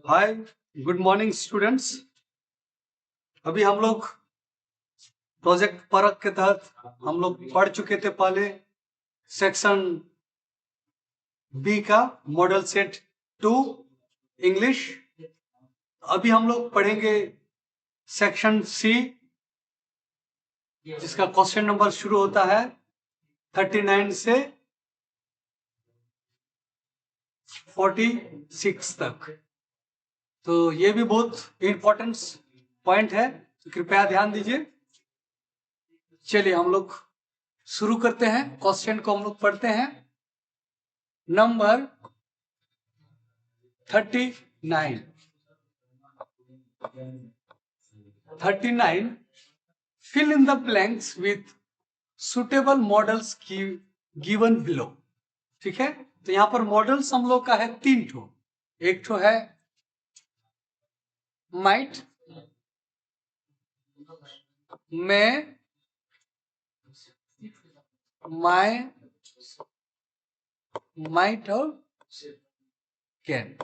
हाय, good morning students. अभी हम लोग प्रोजेक्ट परख के तहत हम लोग पढ़ चुके थे पहले सेक्शन बी का मॉडल सेट 2 इंग्लिश। अभी हम लोग पढ़ेंगे सेक्शन सी, जिसका क्वेश्चन नंबर शुरू होता है 39 से 46 तक। तो ये भी बहुत इंपॉर्टेंट पॉइंट है, तो कृपया ध्यान दीजिए। चलिए हम लोग शुरू करते हैं। क्वेश्चन को हम लोग पढ़ते हैं। Number 39 fill in the blanks with suitable models given below। ठीक है, तो यहां पर मॉडल्स हम लोग का है 3 ठो। एक ठो है माइट, मैं, माय, माइट और कैन।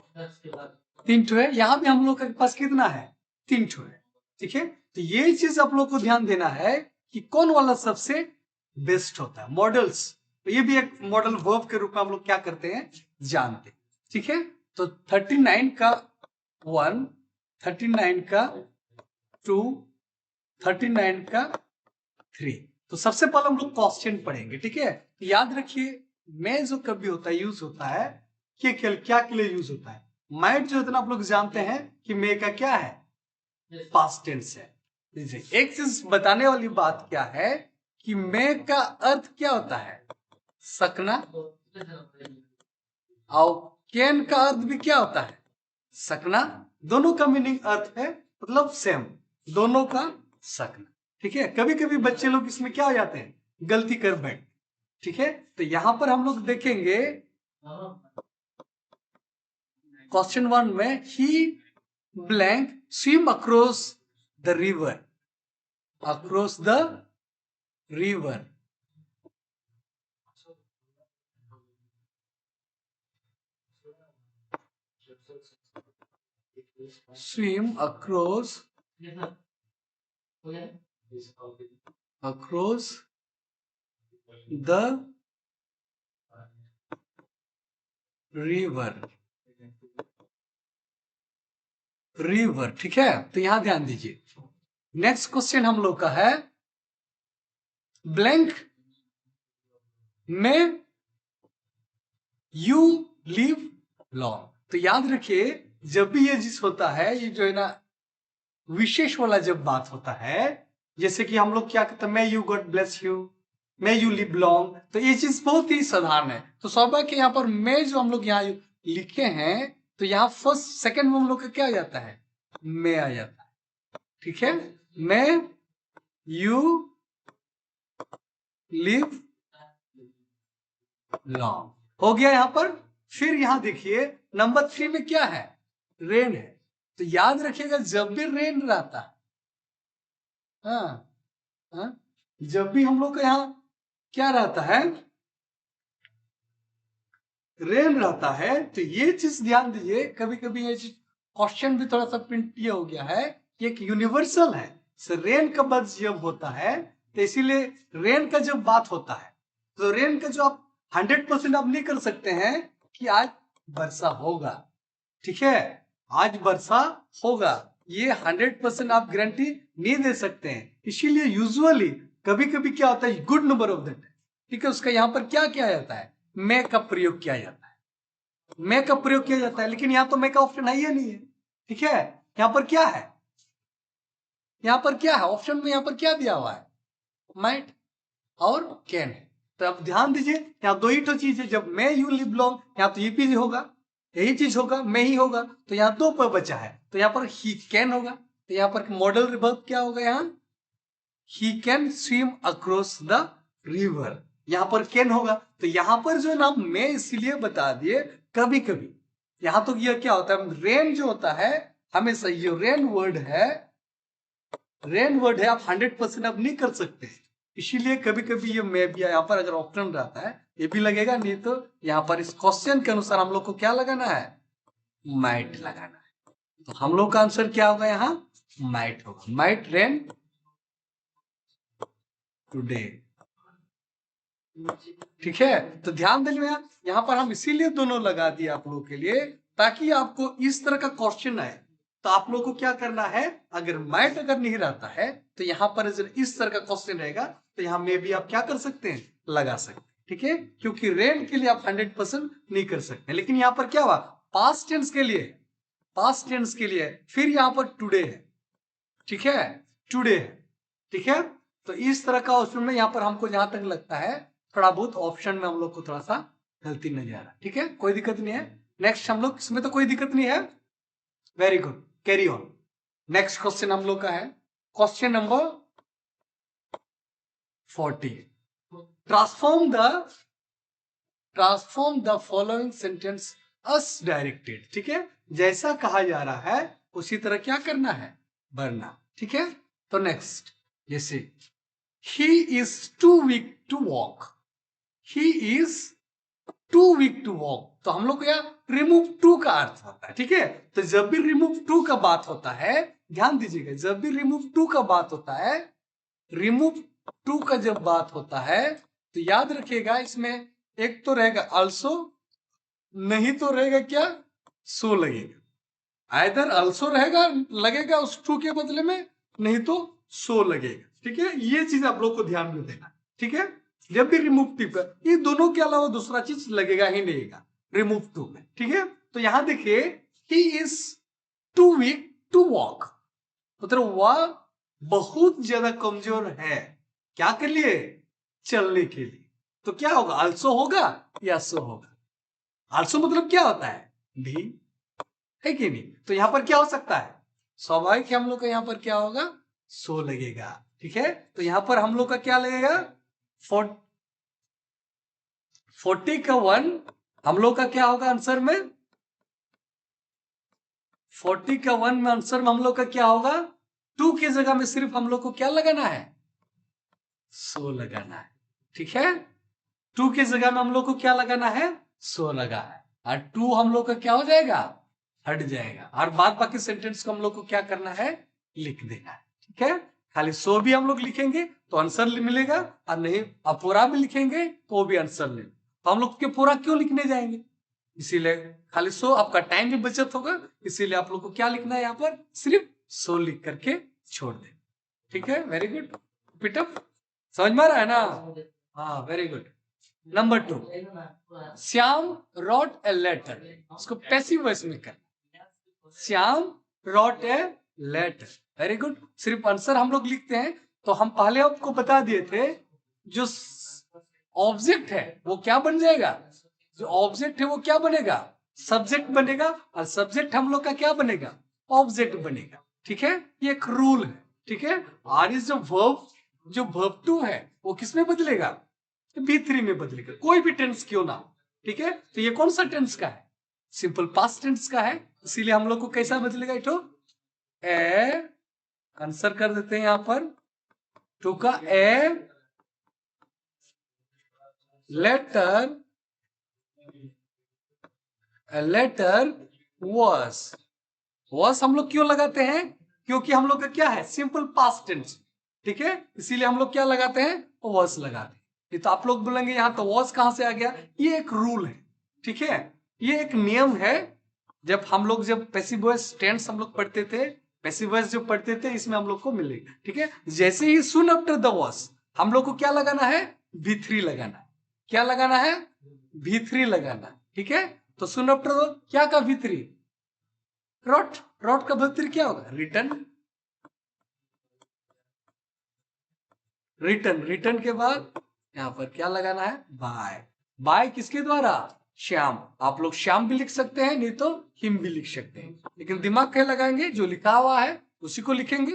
3 ठो है। यहां भी हम लोग के पास कितना है? 3 ठो है। ठीक है, तो ये चीज आप लोग को ध्यान देना है कि कौन वाला सबसे बेस्ट होता है। मॉडल्स, तो ये भी एक मॉडल वर्ब के रूप में हम लोग क्या करते हैं, जानते हैं। ठीक है, तो 39 का 1, 39 का 2, 39 का 3। तो सबसे पहले हम लोग क्वेश्चन पढ़ेंगे। ठीक है, तो याद रखिए मैं जो कभी होता है यूज होता है क्या के लिए यूज होता है। माइट जो इतना आप लोग जानते हैं कि मे का क्या है, पास्ट टेंस है। एक चीज बताने वाली बात क्या है कि मे का अर्थ क्या होता है, सकना, और कैन का अर्थ भी क्या होता है, सकना। दोनों का मीनिंग अर्थ है मतलब सेम, दोनों का सकना। ठीक है, कभी कभी बच्चे लोग इसमें क्या हो जाते हैं, गलती कर बैठ। ठीक है, तो यहां पर हम लोग देखेंगे क्वेश्चन 1 में ही blank swim across the river, across the river. swim across the river। ठीक है, तो यहां ध्यान दीजिए। नेक्स्ट क्वेश्चन हम लोग का है ब्लैंक में यू लिव लॉन्ग। तो याद रखिए जब भी ये चीज होता है, ये जो है ना विशेष वाला जब बात होता है, जैसे कि हम लोग क्या कहते हैं, may you God bless you, may you live long, तो ये चीज बहुत ही साधारण है। तो स्वाभाविक यहाँ पर मे जो हम लोग यहाँ लिखे हैं, तो यहाँ फर्स्ट सेकंड में हम लोग का क्या आ जाता है, मे आ जाता है। ठीक है, मे यू लिव लॉन्ग हो गया यहाँ पर। फिर यहाँ देखिए नंबर 3 में क्या है, रेन है। तो याद रखिएगा जब भी रेन रहता है, हाँ, जब भी हम लोग का यहाँ क्या रहता है, रेन रहता है, तो ये चीज ध्यान दीजिए। कभी कभी ये क्वेश्चन भी थोड़ा सा प्रिंट ये हो गया है कि एक यूनिवर्सल है। रेन का बात जब होता है, तो इसीलिए रेन का जब बात होता है, तो रेन का जो आप 100% आप नहीं कर सकते हैं कि आज वर्षा होगा। ठीक है, आज वर्षा होगा, ये 100% आप गारंटी नहीं दे सकते हैं। इसीलिए यूजुअली कभी कभी क्या होता है, गुड नंबर ऑफ दैट, ठीक है, उसका यहां पर क्या किया जाता है, मे का प्रयोग किया जाता है। मे का प्रयोग किया जाता है, लेकिन यहां तो मे का ऑप्शन है ही नहीं है। ठीक है, यहां पर क्या है, यहां पर क्या है ऑप्शन में, यहां पर क्या दिया हुआ है, माइट और कैन है। तो अब ध्यान दीजिए यहाँ दो ही तो चीज है, जब मे यू लिव लॉन्ग, यहाँ तो ये भी होगा, यही चीज होगा, मे ही होगा। तो यहाँ दो पर बचा है, तो यहाँ पर ही कैन होगा। तो यहाँ पर मॉडल रिवर्ब क्या होगा, यहाँ he can swim across the river, यहाँ पर कैन होगा। तो यहाँ पर जो नाम मैं इसीलिए बता दिए, कभी कभी यहाँ तो यह क्या होता है, रेन जो होता है हमेशा, ये रेन वर्ड है, रेन वर्ड है, आप 100% अब नहीं कर सकते, इसीलिए कभी कभी ये मे भी यहाँ पर अगर ऑप्शन रहता है, ये भी लगेगा, नहीं तो यहाँ पर इस क्वेश्चन के अनुसार हम लोग को क्या लगाना है, माइट लगाना है। तो हम लोग का आंसर क्या होगा, यहाँ माइट होगा, माइट रेन टुडे। ठीक है, तो ध्यान देना, यहाँ पर हम इसीलिए दोनों लगा दिए आप लोगों के लिए, ताकि आपको इस तरह का क्वेश्चन आए तो आप लोगों को क्या करना है, अगर माइट अगर नहीं रहता है तो यहाँ पर इस तरह का क्वेश्चन रहेगा तो यहाँ में भी आप क्या कर सकते हैं, लगा सकते हैं। ठीक है, क्योंकि रेन के लिए आप 100% नहीं कर सकते, लेकिन यहाँ पर क्या हुआ, पास्ट टेंस के लिए, पास्ट टेंस के लिए, फिर यहाँ पर टुडे है। ठीक है, टुडे है। ठीक है, तो इस तरह का ऑप्शन में यहाँ पर हमको जहां तक लगता है थोड़ा बहुत ऑप्शन में हम लोग को थोड़ा सा गलती नजर आ रहा है। ठीक है, कोई दिक्कत नहीं है। नेक्स्ट हम लोग, इसमें तो कोई दिक्कत नहीं है, very good, carry on. Next question हम लोग का है question number 40। Transform the following sentence us directed. ठीक है, जैसा कहा जा रहा है उसी तरह क्या करना है, भरना। ठीक है, तो नेक्स्ट, जैसे he is too weak to walk, he is too weak to walk, तो हम लोग को यहाँ रिमूव टू का अर्थ होता है। ठीक है, तो जब भी रिमूव टू का बात होता है, ध्यान दीजिएगा, जब भी रिमूव टू का बात होता है, रिमूव टू का जब बात होता है तो याद रखिएगा, इसमें एक तो रहेगा अल्सो, नहीं तो रहेगा क्या, सो लगेगा। आइदर अल्सो रहेगा, लगेगा उस टू के बदले में, नहीं तो सो लगेगा। ठीक है, ये चीज आप लोग को ध्यान में देना। ठीक है, जब भी रिमूव टू पर, ये दोनों के अलावा दूसरा चीज लगेगा ही नहीं रिमूव टू में। ठीक है, तो यहां देखिए, he is too weak to walk, मतलब वह बहुत ज्यादा कमजोर है क्या के लिए, चलने के लिए। तो क्या होगा, अल्सो होगा या सो होगा। अल्सो मतलब क्या होता है, भी, है कि नहीं। तो यहां पर क्या हो सकता है, स्वाभाविक हम लोग का यहाँ पर क्या होगा, सो लगेगा। ठीक है, तो यहां पर हम लोग का क्या लगेगा, 40 का 1 हम लोग का क्या होगा आंसर में, 40 का 1 में आंसर में हम लोग का क्या होगा, 2 की जगह में सिर्फ हम लोग को क्या लगाना है, सो लगाना है। ठीक है, 2 की जगह में हम लोग को क्या लगाना है, सो लगा है, और 2 हम लोग का क्या हो जाएगा, हट जाएगा, और बाद बाकी सेंटेंस को हम लोग को क्या करना है, लिख देना है। ठीक है, खाली सो भी हम लोग लिखेंगे तो आंसर मिलेगा, और नहीं अब पूरा भी लिखेंगे तो वो भी आंसर मिलेगा। तो हम लोग के पूरा क्यों लिखने जाएंगे, इसीलिए खाली सो, आपका टाइम भी बचत होगा, इसीलिए आप लोग को क्या लिखना है, यहाँ पर सिर्फ सो लिख करके छोड़ दे। ठीक है, वेरी गुड, पिटअप, समझ में आ रहा है ना, हाँ very good. Number 2, Shyam wrote a letter, इसको पैसिव वॉइस में कर, Shyam wrote a letter, very good. सिर्फ आंसर हम लोग लिखते हैं, तो हम पहले आपको बता दिए थे, जो ऑब्जेक्ट है वो क्या बन जाएगा, जो ऑब्जेक्ट है वो क्या बनेगा, सब्जेक्ट बनेगा, और सब्जेक्ट हम लोग का क्या बनेगा, ऑब्जेक्ट बनेगा। ठीक है, ये एक रूल है। ठीक है, और इस जो वर्ब टू है वो किसमें बदलेगा, B3 में बदलेगा, कोई भी टेंस क्यों ना हो। ठीक है, तो ये कौन सा टेंस का है, सिंपल पास्ट टेंस का है, इसीलिए हम लोग को कैसा बदलेगा, इठो ए, आंसर कर देते हैं यहां पर, टू का ए लेटर, लेटर वॉस हम लोग क्यों लगाते हैं, क्योंकि हम लोग का क्या है, सिंपल पास्ट टेंस। ठीक है, इसीलिए हम लोग क्या लगाते हैं, वॉस लगाते हैं। ये तो आप लोग बोलेंगे यहाँ तो वॉस कहां से आ गया, ये एक रूल है। ठीक है, ये एक नियम है, जब पैसिव वॉइस टेंस हम लोग पढ़ते थे, पैसिव वॉइस जो पढ़ते थे, इसमें हम लोग को मिलेगा। ठीक है, जैसे ही सुन आफ्टर द वॉस हम लोग को क्या लगाना है, V3 लगाना है, क्या लगाना है, V3 लगाना। ठीक है, तो सुन आफ्टर क्या का V3, रॉट, रॉट का V3 क्या होगा, रिटर्न, रिटर्न, रिटर्न के बाद यहां पर क्या लगाना है, बाय, बाय किसके द्वारा, श्याम। आप लोग श्याम भी लिख सकते हैं, नहीं तो हिम भी लिख सकते हैं, लेकिन दिमाग क्या लगाएंगे, जो लिखा हुआ है उसी को लिखेंगे,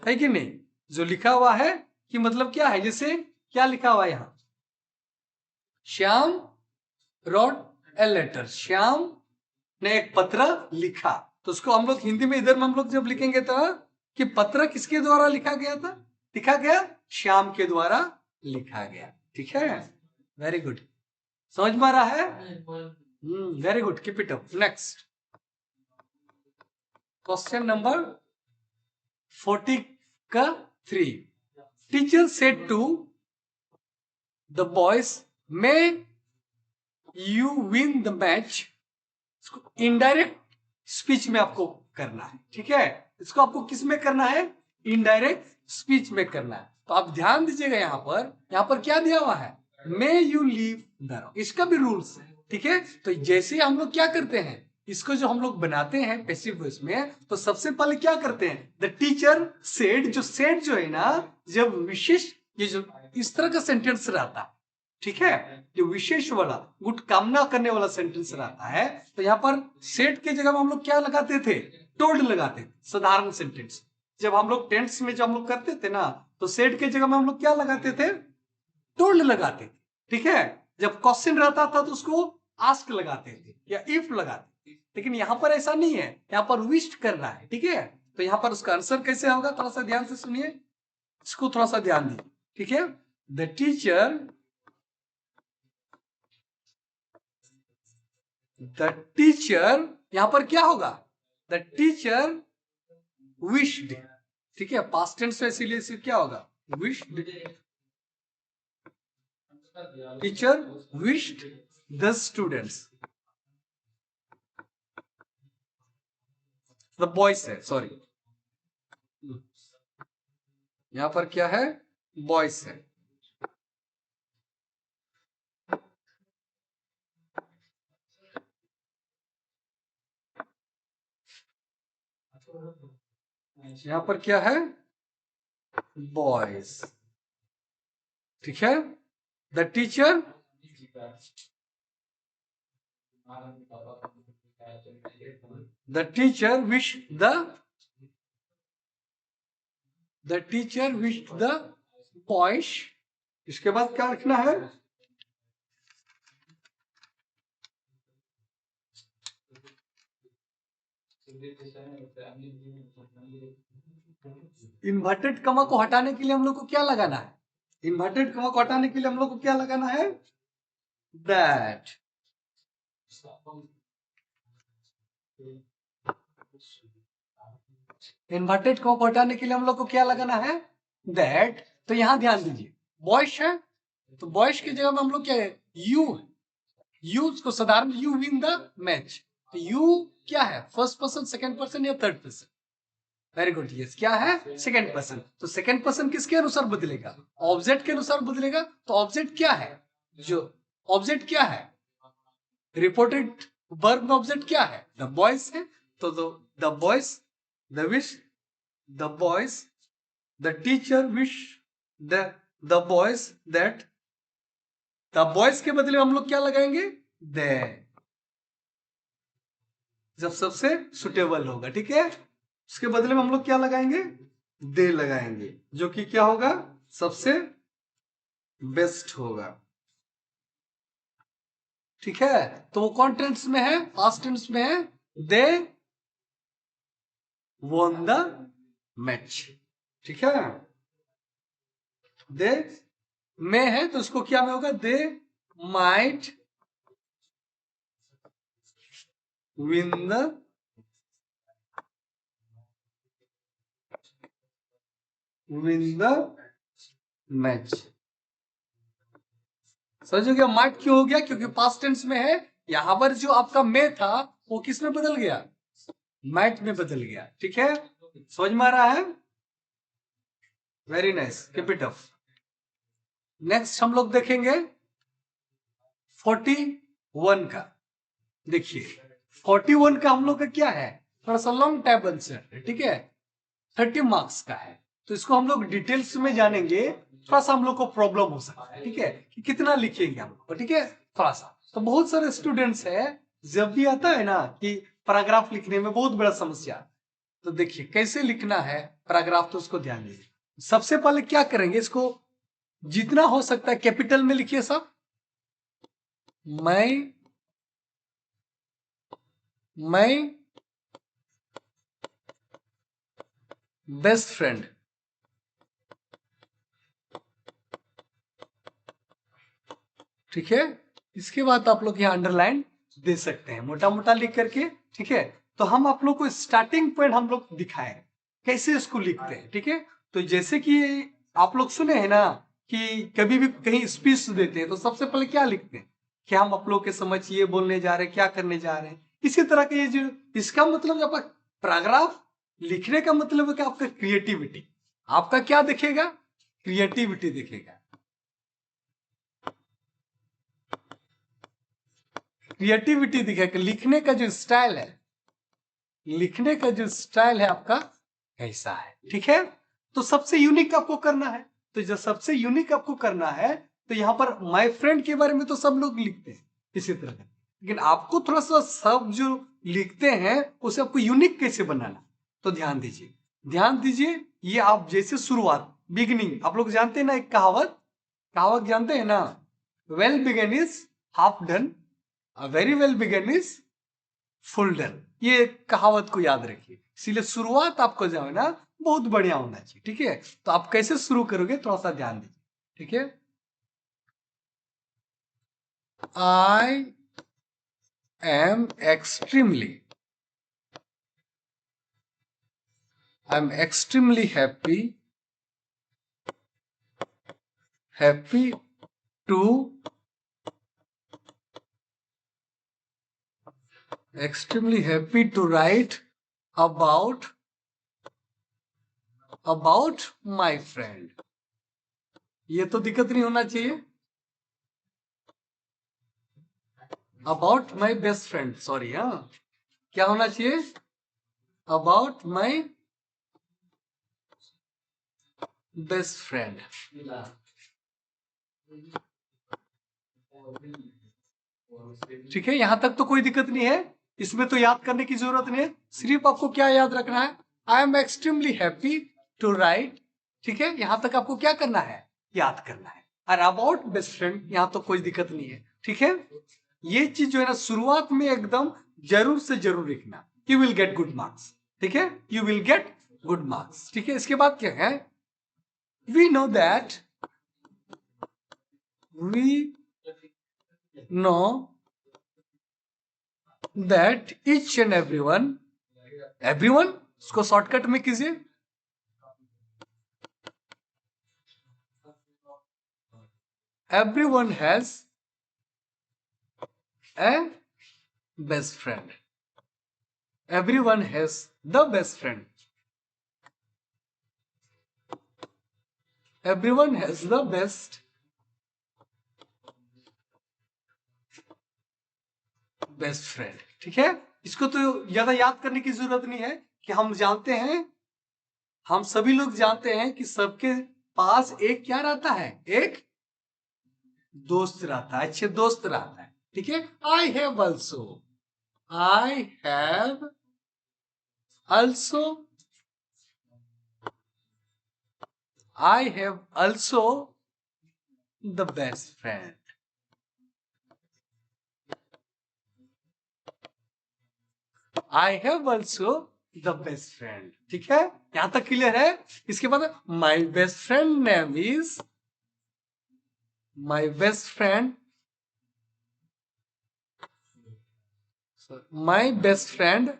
है कि नहीं। जो लिखा हुआ है कि मतलब क्या है, जैसे क्या लिखा हुआ है यहां, Shyam wrote a letter, Shyam ने एक पत्र लिखा, तो उसको हम लोग हिंदी में इधर में हम लोग जब लिखेंगे तो कि पत्र किसके द्वारा लिखा गया था, लिखा गया श्याम के द्वारा लिखा गया। ठीक है, वेरी गुड, समझ में आ रहा है? Very good, keep it up. Next question number 43। Teacher said to the boys, may you win the match. Indirect speech में आपको करना है, ठीक है? इसको आपको किस में करना है? इनडायरेक्ट स्पीच में करना है। तो आप ध्यान दीजिएगा, यहाँ पर क्या दिया हुआ है? मे यू लीव द, इसका भी रूल्स है, ठीक है? तो जैसे हम लोग क्या करते हैं, इसको जो हम लोग बनाते हैं पैसिव वॉइस में, तो सबसे पहले क्या करते हैं? द टीचर सेड, जो सेड जो है ना, जब विशेष, ये जो इस तरह का सेंटेंस रहता है, ठीक है, जो विशेष वाला गुड कामना करने वाला सेंटेंस रहता है, तो यहाँ पर सेड की जगह में हम लोग क्या लगाते थे? टोल्ड लगाते थे। साधारण सेंटेंस जब हम लोग टेंस में जब हम लोग करते थे ना, तो सेड की जगह में हम लोग क्या लगाते थे? टोल्ड लगाते थे, ठीक है? जब क्वेश्चन रहता था तो उसको आस्क लगाते थे या इफ लगाते थे, लेकिन यहाँ पर ऐसा नहीं है, यहाँ पर विश्ड कर रहा है, ठीक है? तो यहाँ पर उसका आंसर कैसे होगा? थोड़ा सा ध्यान से सुनिए, इसको थोड़ा सा ध्यान दीजिए, ठीक है? द टीचर यहां पर क्या होगा? द टीचर विश्ड, ठीक है? पास्ट टेंस में, इसीलिए सिर्फ क्या होगा? Wished. Teacher wished the students, the boys है, सॉरी, यहां पर क्या है? बॉयज है। यहां पर क्या है? बॉयज, ठीक है? The teacher wish the teacher wish the boys, इसके बाद क्या लिखना है? इन्वर्टेड कमा को हटाने के लिए हम लोग को क्या लगाना है? इन्वर्टेड कमा को हटाने के लिए हम लोग को क्या लगाना है? दैट। इन्वर्टेड कमा को हटाने के लिए हम लोग को क्या लगाना है? दैट। तो यहां ध्यान दीजिए, बॉयज है, तो बॉयज की जगह में हम लोग क्या है? यू। यू को साधारण यू विन द मैच, तो यू क्या है? फर्स्ट पर्सन, सेकंड पर्सन या third person? Very good, yes, क्या है? Second person. तो सेकंड पर्सन किसके अनुसार बदलेगा? ऑब्जेक्ट के अनुसार बदलेगा। तो ऑब्जेक्ट क्या है? जो ऑब्जेक्ट क्या है? रिपोर्टेड वर्ब में ऑब्जेक्ट क्या है? द बॉयज है। तो the boys, the wish the boys, the teacher wish the boys that, the boys के बदले हम लोग क्या लगाएंगे? दे, जब सबसे सुटेबल होगा, ठीक है? उसके बदले में हम लोग क्या लगाएंगे? दे लगाएंगे, जो कि क्या होगा? सबसे बेस्ट होगा, ठीक है? तो वो कौन टेंस में है? पास्ट टेंस में है। दे वॉन द मैच, ठीक है? दे में है तो उसको क्या में होगा? They might win the match. समझो क्या माइट क्यों हो गया? क्योंकि पास्ट टेंस में है। यहां पर जो आपका मे था वो किस में बदल गया? माइट में बदल गया, ठीक है? समझ में आ रहा है? Very nice, keep it up. Next हम लोग देखेंगे 41 का। देखिए 41 का हम लोग का क्या है? थोड़ा सा लॉन्ग टाइप आंसर है, ठीक है? 30 मार्क्स का है, तो इसको हम लोग डिटेल्स में जानेंगे। थोड़ा सा हम लोग को प्रॉब्लम हो सकता है, ठीक है, कि कितना लिखेंगे हम लोग, ठीक है? थोड़ा सा तो बहुत सारे स्टूडेंट्स है, जब भी आता है ना कि पैराग्राफ लिखने में बहुत बड़ा समस्या, तो देखिए कैसे लिखना है पैराग्राफ, तो उसको ध्यान दीजिए। सबसे पहले क्या करेंगे? इसको जितना हो सकता है कैपिटल में लिखिए सब। मैं बेस्ट फ्रेंड, ठीक है। इसके बाद आप लोग यहाँ अंडरलाइन दे सकते हैं मोटा मोटा लिख करके, ठीक है। तो हम आप लोग को स्टार्टिंग पॉइंट हम लोग दिखाए कैसे इसको लिखते हैं, ठीक है। तो जैसे कि आप लोग सुने हैं ना कि कभी भी कहीं स्पीच देते हैं तो सबसे पहले क्या लिखते हैं कि हम आप लोग के समझ ये बोलने जा रहे हैं, क्या करने जा रहे हैं। इसी तरह का ये जो इसका मतलब आपका पैराग्राफ लिखने का मतलब है कि आपका क्रिएटिविटी, आपका क्या दिखेगा, क्रिएटिविटी दिखेगा। क्रिएटिविटी दिखेगा, लिखने का जो स्टाइल है, लिखने का जो स्टाइल है आपका कैसा है, ठीक है। तो सबसे यूनिक आपको करना है, तो जो सबसे यूनिक आपको करना है तो यहाँ पर माय फ्रेंड के बारे में तो सब लोग लिखते हैं इसी तरह, लेकिन आपको थोड़ा सा सब जो लिखते हैं उसे आपको यूनिक कैसे बनाना। तो ध्यान दीजिए, ध्यान दीजिए, ये आप जैसे शुरुआत बिगिनिंग, आप लोग जानते हैं ना एक कहावत, कहावत जानते हैं ना, well begun is half done, very well begun is full done. ये कहावत को याद रखिए, इसीलिए शुरुआत आपको जो है ना बहुत बढ़िया होना चाहिए, ठीक है। तो आप कैसे शुरू करोगे थोड़ा सा ध्यान दीजिए, ठीक है। I am extremely, I am extremely happy, happy to, extremely happy to write about my friend। ये तो दिक्कत नहीं होना चाहिए, about my best friend, sorry, हाँ क्या होना चाहिए, अबाउट माई बेस्ट फ्रेंड। ठीक है, यहां तक तो कोई दिक्कत नहीं है, इसमें तो याद करने की जरूरत नहीं है, सिर्फ आपको क्या याद रखना है, I am extremely happy to right, ठीक है। यहां तक आपको क्या करना है, याद करना है। और अबाउट बेस्ट फ्रेंड यहां तो कोई दिक्कत नहीं है, ठीक है। ये चीज जो है ना शुरुआत में एकदम जरूर से जरूर लिखना, you will get good marks, ठीक है, you will get good marks, ठीक है। इसके बाद क्या है, we know that, we know that each and everyone, everyone इसको शॉर्टकट में कीजिए, everyone has a best friend, everyone has the best friend, everyone has the best friend, ठीक है। इसको तो ज्यादा याद करने की जरूरत नहीं है कि हम जानते हैं, हम सभी लोग जानते हैं कि सबके पास एक क्या रहता है, एक दोस्त रहता है, अच्छे दोस्त रहता है, ठीक है। I have also, I have also, I have also the best friend, I have also the best friend, ठीक है, यहां तक क्लियर है। इसके बाद my best friend name is, my best friend, my best friend,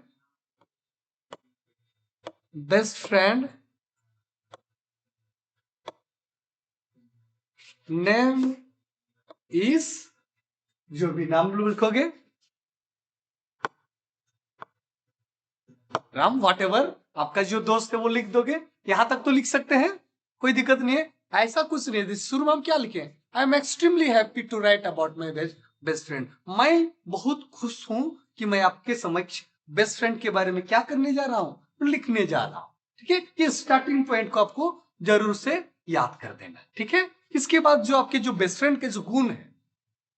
best friend name is, जो भी नाम लिखोगे, राम, वॉट एवर आपका जो दोस्त है वो लिख दोगे, यहां तक तो लिख सकते हैं, कोई दिक्कत नहीं है। ऐसा कुछ नहीं है, शुरू में हम क्या लिखे, I am extremely happy to write about my best friend, मैं बहुत खुश हूं कि मैं आपके समक्ष बेस्ट फ्रेंड के बारे में क्या करने जा रहा हूं, लिखने जा रहा हूं, ठीक है। ये स्टार्टिंग पॉइंट को आपको जरूर से याद कर देना, ठीक है। इसके बाद जो आपके जो बेस्ट फ्रेंड के जो गुण है,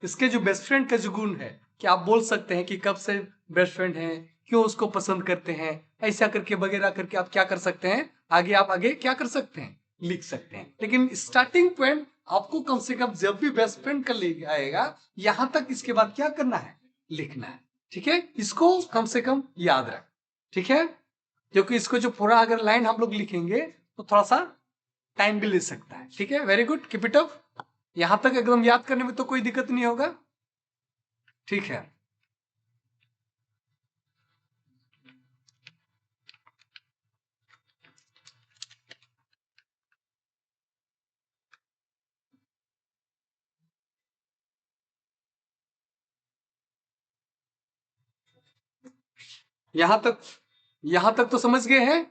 इसके जो बेस्ट फ्रेंड का जो गुण है, कि आप बोल सकते हैं कि कब से बेस्ट फ्रेंड हैं, क्यों उसको पसंद करते हैं, ऐसा करके वगैरह करके आप क्या कर सकते हैं, आगे आप आगे क्या कर सकते हैं, लिख सकते हैं। लेकिन स्टार्टिंग पॉइंट आपको कम से कम जब भी बेस्ट फ्रेंड का ले आएगा यहां तक, इसके बाद क्या करना है, लिखना है, ठीक है। इसको कम से कम याद रख, ठीक है, क्योंकि इसको जो पूरा अगर लाइन हम लोग लिखेंगे तो थोड़ा सा टाइम भी ले सकता है, ठीक है। Very good, keep it up. यहां तक एकदम याद करने में तो कोई दिक्कत नहीं होगा, ठीक है। यहां तक तो समझ गए हैं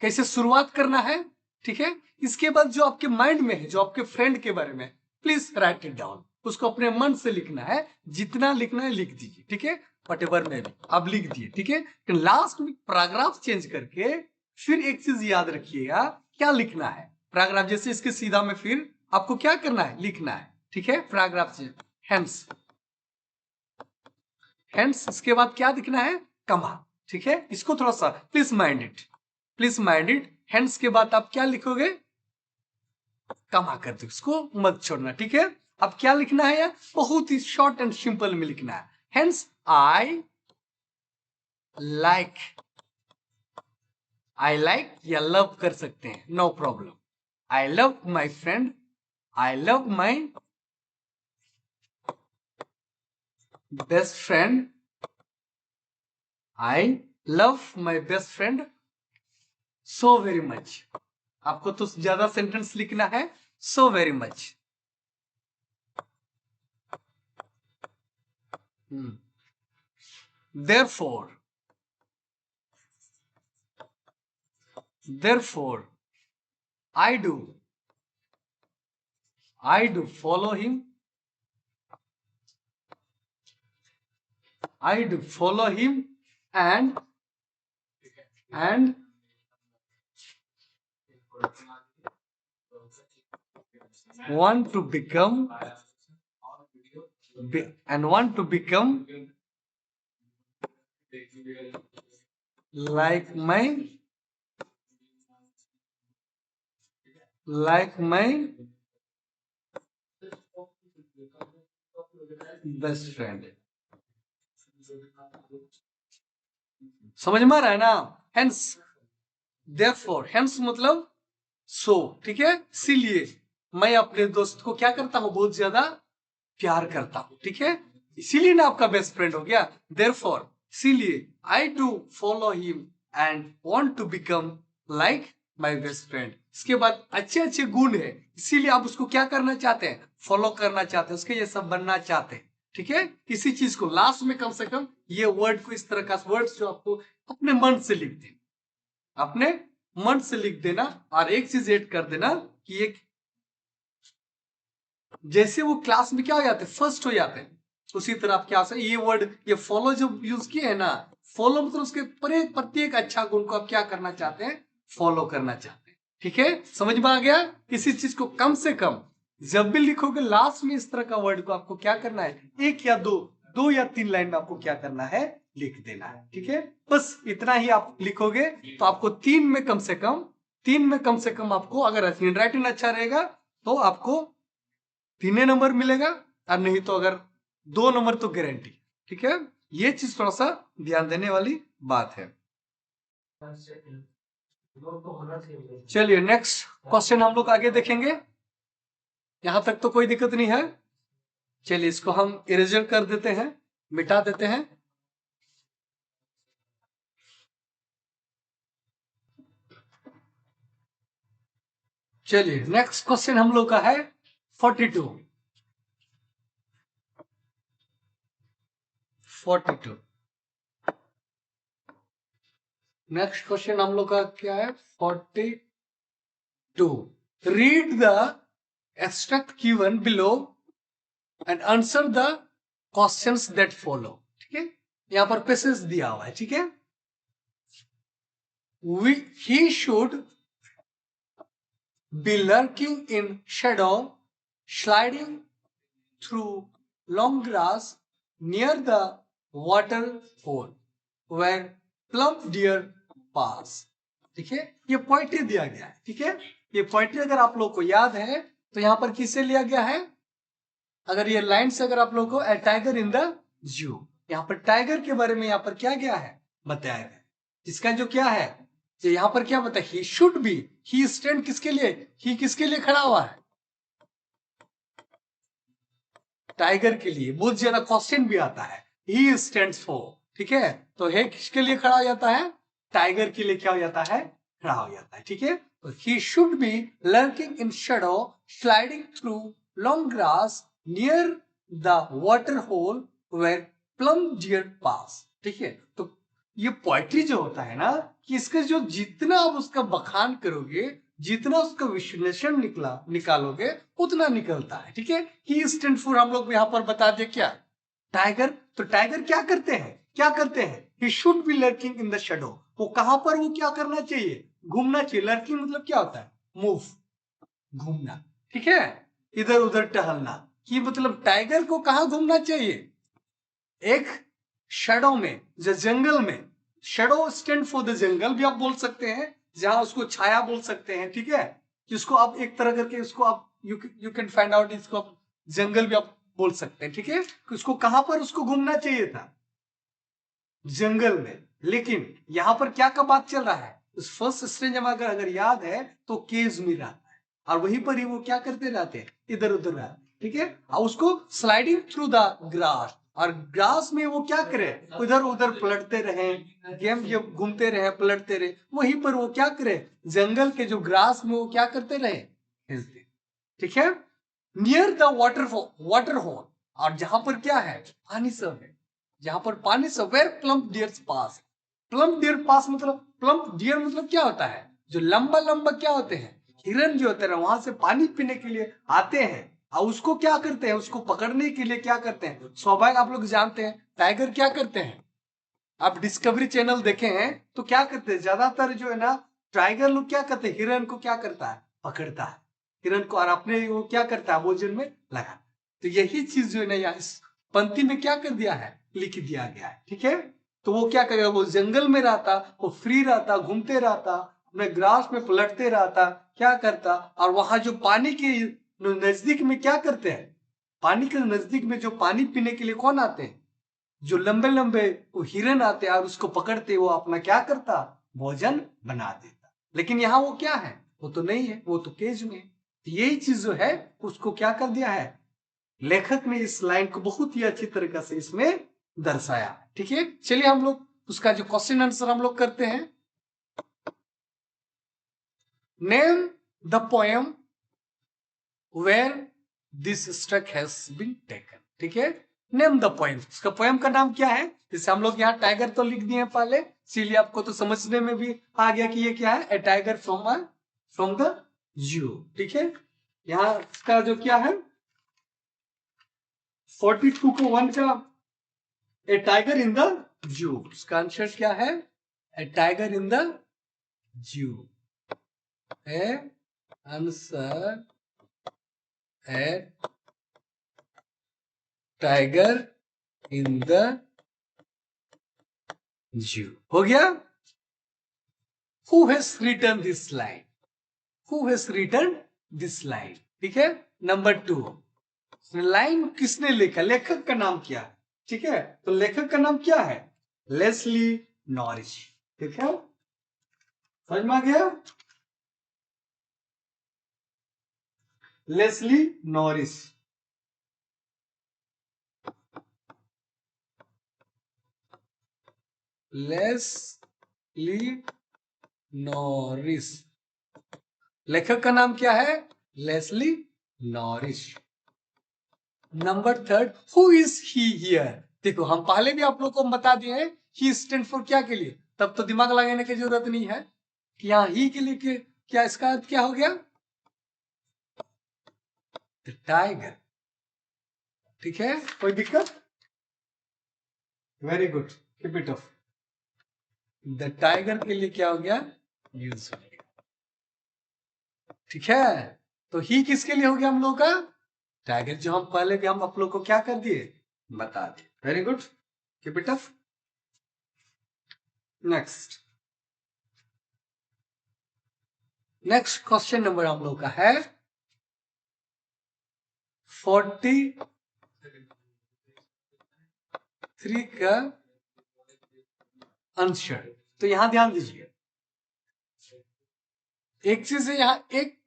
कैसे शुरुआत करना है, ठीक है। इसके बाद जो आपके माइंड में है, जो आपके फ्रेंड के बारे में, प्लीज राइट इट डाउन, उसको अपने मन से लिखना है, जितना लिखना है लिख दीजिए, ठीक है। वटेवर में भी आप लिख दिए, ठीक है। लास्ट में पैराग्राफ चेंज करके फिर एक चीज याद रखिएगा, क्या लिखना है। पैराग्राफ जैसे इसके सीधा में फिर आपको क्या करना है, लिखना है, ठीक है। पैराग्राफ से हेंस, हेंस इसके बाद क्या लिखना है, कमा, ठीक है। इसको थोड़ा सा please mind it, please mind it. Hence के बाद आप क्या लिखोगे, कमा कर दो, इसको मत छोड़ना, ठीक है। अब क्या लिखना है यार, बहुत ही शॉर्ट एंड सिंपल में लिखना है। Hence I like, I like या लव कर सकते हैं, no problem. I love my friend, I love my best friend, I love my best friend so very much. आपको तो ज्यादा सेंटेंस लिखना है, so very much. Therefore, therefore, I do follow him. I do follow him and want to become like my best friend. समझ में आ रहा है ना। हेंस, therefore, हेंस मतलब सो, ठीक है। इसीलिए मैं अपने दोस्त को क्या करता हूं, बहुत ज्यादा प्यार करता हूं, ठीक है। इसीलिए ना आपका बेस्ट फ्रेंड हो गया। therefore, इसीलिए I do follow him and want to become like my best friend. इसके बाद अच्छे अच्छे गुण है, इसीलिए आप उसको क्या करना चाहते हैं, फॉलो करना चाहते हैं, उसके ये सब बनना चाहते हैं, ठीक है। किसी चीज को लास्ट में कम से कम ये वर्ड को, इस तरह का वर्ड्स जो आपको अपने मन से लिख देना, अपने मन से लिख देना। और एक चीज ऐड कर देना कि एक जैसे वो क्लास में क्या हो जाते हैं, फर्स्ट हो जाते हैं, उसी तरह आप क्या ये वर्ड, ये फॉलो जो यूज किए है ना, फॉलो मतलब उसके प्रत्येक अच्छा गुण को आप क्या करना चाहते हैं, फॉलो करना चाहते हैं, ठीक है। समझ में आ गया। किसी चीज को कम से कम जब भी लिखोगे लास्ट में इस तरह का वर्ड को आपको क्या करना है, एक या दो या तीन लाइन में आपको क्या करना है, लिख देना है, ठीक है। बस इतना ही आप लिखोगे तो आपको तीन में कम से कम आपको, अगर हैंड राइटिंग अच्छा रहेगा तो आपको 3 नंबर मिलेगा, और नहीं तो अगर 2 नंबर तो गारंटी, ठीक है। ये चीज थोड़ा सा ध्यान देने वाली बात है। चलिए नेक्स्ट क्वेश्चन हम लोग आगे देखेंगे। यहां तक तो कोई दिक्कत नहीं है। चलिए इसको हम इरेजर कर देते हैं, मिटा देते हैं। चलिए नेक्स्ट क्वेश्चन हम लोग का है 42। नेक्स्ट क्वेश्चन हम लोग का क्या है, 42। Read the extract given below and answer the questions that follow, ठीक है। यहां पर पैसेज दिया हुआ है, ठीक है। he should be lurking in shadow, sliding through long grass near the waterfall where plump deer pass, ठीक है। ये पोइट्री दिया गया है, ठीक है। ये पोइट्री अगर आप लोग को याद है तो यहां पर किससे लिया गया है, अगर ये लाइन से अगर आप लोग को ए टाइगर इन द जू, यहाँ पर टाइगर के बारे में यहाँ पर क्या गया है, बताया गया। इसका जो क्या है, जो यहाँ पर क्या बताया, ही शुड बी, ही स्टैंड किसके लिए, ही किसके लिए खड़ा हुआ है, टाइगर के लिए बहुत ज्यादा क्वेश्चन भी आता है, ही स्टैंड्स फॉर, ठीक है। तो हे किसके लिए खड़ा हो जाता है, टाइगर के लिए क्या हो जाता है, खड़ा हो जाता है, ठीक है। तो he should be lurking in shadow sliding through long grass near the water hole where plum deer pass, ठीक है। तो ये पोएट्री जो होता है ना, कि इसका जो जितना आप उसका बखान करोगे, जितना उसका विश्लेषण निकालोगे उतना निकलता है, ठीक है। ही स्टैंड फॉर हम लोग यहाँ पर बता दे क्या, टाइगर। तो टाइगर क्या करते हैं, क्या करते हैं, ही should be lurking in the shadow, वो कहां पर वो क्या करना चाहिए, घूमना चाहिए। लर्किंग मतलब क्या होता है, मूव, घूमना, ठीक है, इधर उधर टहलना। कि मतलब टाइगर को कहां घूमना चाहिए, एक शैडो में, जो जंगल में। Shadow stand for the jungle भी आप बोल सकते हैं, जहां उसको छाया बोल सकते हैं, ठीक है। जिसको आप एक तरह करके उसको आप यू कैन फाइंड आउट, इसको आप जंगल भी आप बोल सकते हैं, ठीक है। उसको कहां पर उसको घूमना चाहिए था, जंगल में। लेकिन यहां पर क्या का बात चल रहा है, उस फर्स्ट स्ट्रेंज अगर याद है तो केज में रहता है, और वहीं पर ही वो क्या करते रहते हैं, इधर उधर रहते हैं, ठीक है। और उसको स्लाइडिंग थ्रू द ग्रास, और ग्रास में वो क्या करे, उधर उधर पलटते रहे, गेम जब घूमते रहे पलटते रहे, वहीं पर वो क्या करे, जंगल के जो ग्रास में वो क्या करते रहे, खेलते, ठीक है। नियर द वाटर होल, और जहां पर क्या है, पानी सब है, जहां पर पानी सब, where plum deers pass. Plum deer pass मतलब, प्लम डियर मतलब क्या होता है, जो लंबा लंबा क्या होते हैं, हिरन जो होते हैं, वहां से पानी पीने के लिए आते हैं, और उसको क्या करते हैं, उसको पकड़ने के लिए क्या करते हैं, स्वाभाविक आप लोग जानते हैं टाइगर क्या करते हैं, आप डिस्कवरी चैनल देखे हैं तो क्या करते हैं, ज्यादातर जो है ना टाइगर लोग क्या करते हैं, हिरन को क्या करता है, पकड़ता है हिरन को, और अपने वो क्या करता है, भोजन में लगा। तो यही चीज जो है ना यहाँ इस पंक्ति में क्या कर दिया है, लिख दिया गया है, ठीक है। तो वो क्या करेगा, वो जंगल में रहता, वो फ्री रहता, घूमते रहता, अपने ग्रास में पलटते रहता, क्या करता, और वहां जो पानी के नजदीक में क्या करते हैं, पानी के नजदीक में जो पानी पीने के लिए कौन आते हैं, जो लंबे लंबे वो हिरन आते और उसको पकड़ते, वो अपना क्या करता, भोजन बना देता। लेकिन यहाँ वो क्या है, वो तो नहीं है, वो तो केज में है। तो यही चीज जो है उसको क्या कर दिया है, लेखक ने इस लाइन को बहुत ही अच्छी तरीके से इसमें दर्शाया, ठीक है। चलिए हम लोग उसका जो क्वेश्चन आंसर हम लोग करते हैं। Name the poem where this struck has been taken, ठीक है। नेम द पोएम, उसका पोएम का नाम क्या है, जैसे हम लोग यहाँ टाइगर तो लिख दिए पहले, इसीलिए आपको तो समझने में भी आ गया कि ये क्या है, ए टाइगर फ्रॉम द जू, ठीक है। यहाँ इसका जो क्या है 42 को 1 का, ए टाइगर इन द जू, उसका आंसर क्या है, ए tiger in the zoo, a answer है टाइगर इन द जू, हो गया। Who has written this line, who has written this line, ठीक है। नंबर 2, लाइन किसने लिखा, लेखक का नाम क्या है, ठीक है। तो लेखक का नाम क्या है, लेस्ली नॉरिस, ठीक है। समझ में आ गया, लेस्ली नॉरिस, लेस्ली नॉरिस, लेखक का नाम क्या है, Leslie Norris. Number 3, who is he here, देखो हम पहले भी आप लोग को बता दिए हैं, ही स्टैंड फॉर क्या के लिए, तब तो दिमाग लगाने की जरूरत नहीं है कि यहाँ ही के लिए क्या इसका अर्थ क्या हो गया, टाइगर, ठीक है। कोई दिक्कत, very good, keep it up. The tiger के लिए क्या हो गया, यूज हो गया, ठीक है। तो ही किसके लिए हो गया हम लोग का, टाइगर, जो हम पहले भी हम आप लोग को क्या कर दिए, बता दिए, very good, keep it up. Next, next question number हम लोग का है 43 का आंसर। तो यहां ध्यान दीजिए, एक चीज है, यहां एक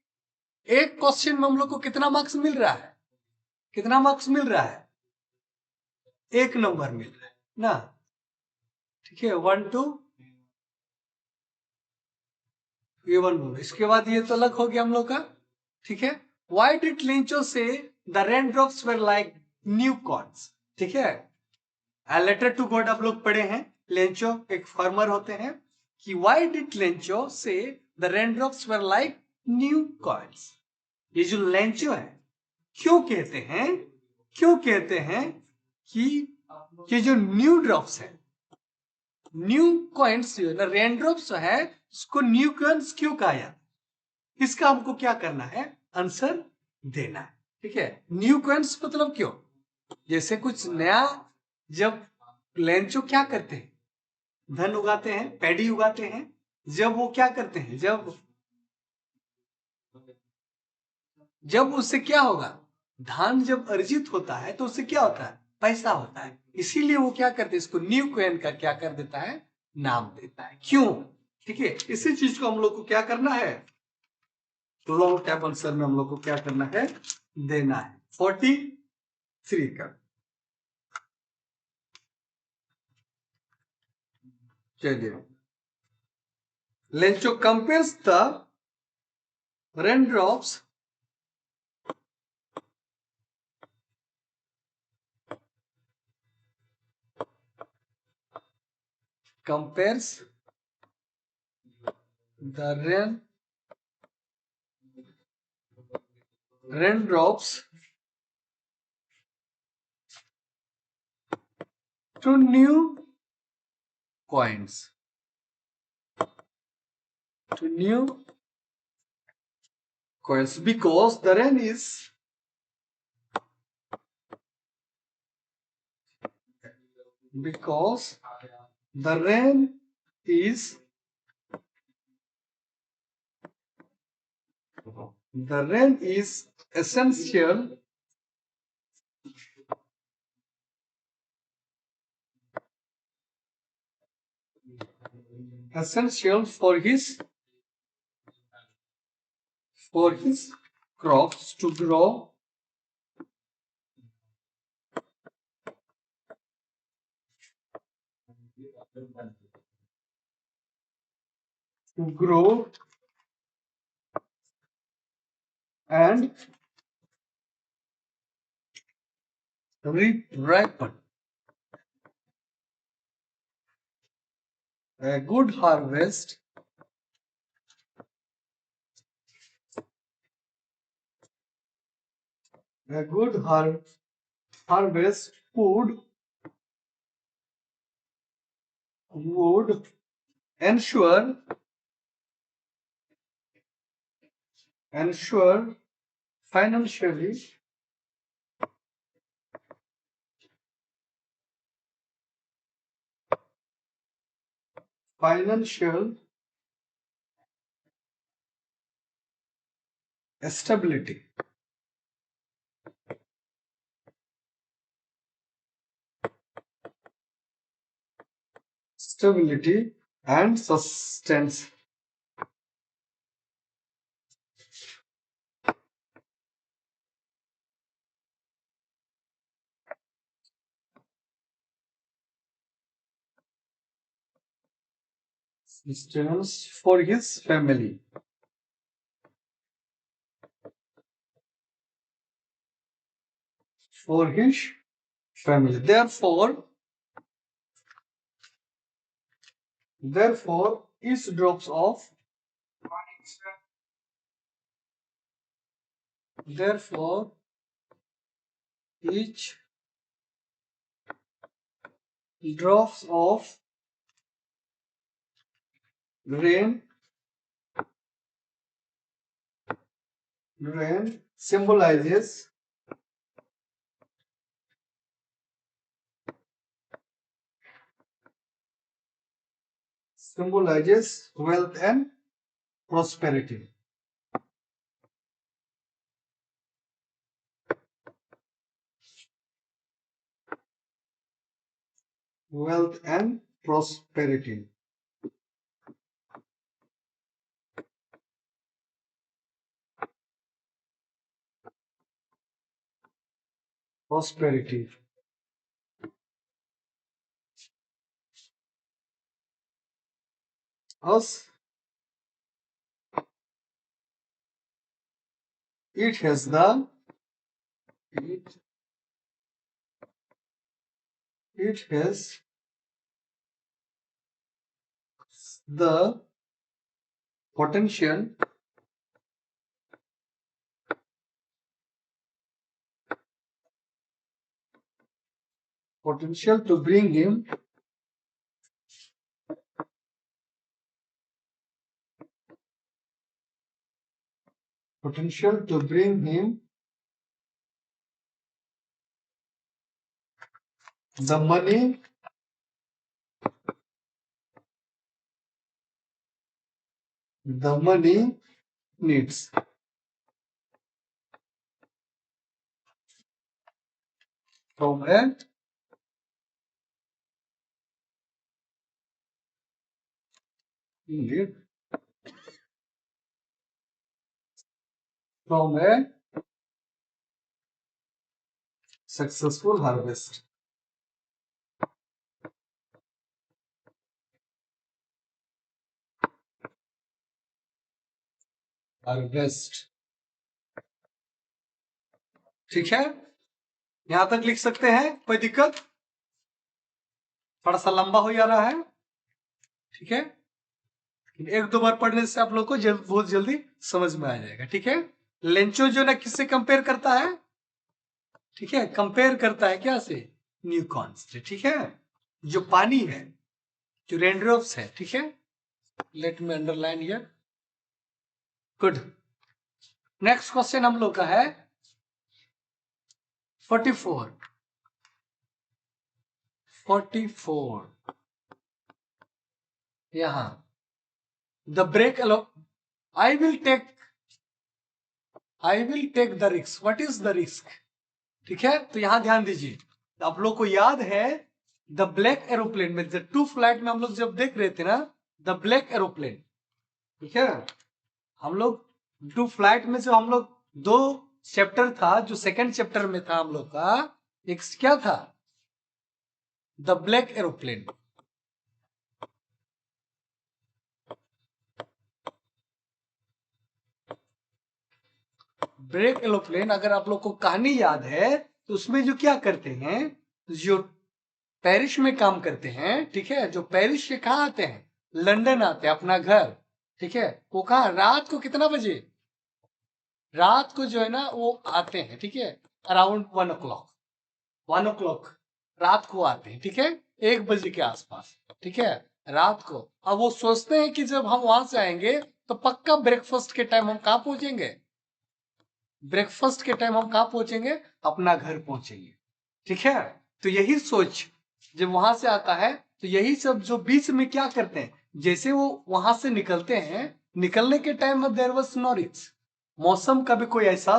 एक क्वेश्चन में हम लोग को कितना मार्क्स मिल रहा है, कितना मार्क्स मिल रहा है? 1 नंबर मिल रहा है ना। ठीक है, 1 2 ये 1 बोलो। इसके बाद ये तो अलग हो गया हम लोग का। ठीक है, व्हाई डिड लेंचो से the rain drops were like new corns? ठीक है, लेटर टू गॉड आप लोग पढ़े हैं, लेंचो एक फार्मर होते हैं, कि व्हाई डिड लेंचो से the rain drops were like new corns? ये जो लेंचो है, क्यों कहते हैं, क्यों कहते हैं कि ये जो न्यू ड्रॉप्स है, न्यू कॉइन्स जो है ना, रेन ड्रॉप्स जो है उसको न्यू कॉइन्स क्यों कहा जाता है? इसका हमको क्या करना है, आंसर देना है। ठीक है, न्यू कॉइन्स मतलब क्यों? जैसे कुछ नया, जब लेंचो क्या करते हैं, धन उगाते हैं, पैडी उगाते हैं, जब वो क्या करते हैं, जब उससे क्या होगा, धान जब अर्जित होता है तो उससे क्या होता है, पैसा होता है। इसीलिए वो क्या करते हैं, इसको न्यू कॉइन का क्या कर देता है, नाम देता है। क्यों? ठीक है, इसी चीज को हम लोग को क्या करना है, लॉन्ग टर्म आंसर में हम लोग को क्या करना है, देना है। 43 का। चलिए, Lencho compares the raindrops compares the raindrops to new coins, to new coins, because the rain is because the rain is the rain is essential for his crops to grow and ripen. A good harvest a good harvest would ensure financially financial stability. Stability and sustenance. Sustenance for his family. For his family. Therefore, each drops of therefore each drops of rain symbolizes wealth and prosperity. Wealth and prosperity. prosperity. Thus, it has the it has the potential to bring him the money needs. From a indeed, from a successful harvest. ठीक है, यहां तक लिख सकते हैं, कोई दिक्कत? थोड़ा सा लंबा हो जा रहा है, ठीक है, एक दो बार पढ़ने से आप लोग को बहुत जल्दी समझ में आ जाएगा। ठीक है, लेंचो जो ना किससे कंपेयर करता है? ठीक है, कंपेयर करता है क्या से? न्यूकॉन से। ठीक है, जो पानी है, जो रेनड्रॉप्स है, ठीक है, let me underline here. Good. Next question हम लोग का है 44 यहां the break allow I will take the risk. What is the risk? ठीक है, तो यहां ध्यान दीजिए, आप लोग को याद है द ब्लैक एरोप्लेन में, द टू फ्लाइट में हम लोग जब देख रहे थे ना, द ब्लैक एरोप्लेन, ठीक है, हम लोग टू फ्लाइट में जो हम लोग दो चैप्टर था, जो सेकंड चैप्टर में था हम लोग का, एक क्या था? The black aeroplane. Black aeroplane, अगर आप लोग को कहानी याद है, तो उसमें जो क्या करते हैं, जो पेरिस में काम करते हैं, ठीक है, जो पेरिस से कहाँ आते हैं? लंदन आते हैं, अपना घर। ठीक है, वो कहा रात को कितना बजे? रात को जो है ना वो आते हैं, ठीक है, अराउंड 1 o'clock रात को आते हैं, ठीक है, 1 बजे के आसपास, ठीक है, रात को। अब वो सोचते हैं कि जब हम वहां से आएंगे तो पक्का ब्रेकफास्ट के टाइम हम कहाँ पहुंचेंगे? ब्रेकफास्ट के टाइम हम कहाँ पहुंचेंगे? अपना घर पहुंचेंगे। ठीक है, तो यही सोच जब वहां से आता है, तो यही सब जो बीच में क्या करते हैं, जैसे वो वहां से निकलते हैं, निकलने के टाइम में देयर वाज नो रिस्क। मौसम का भी कोई ऐसा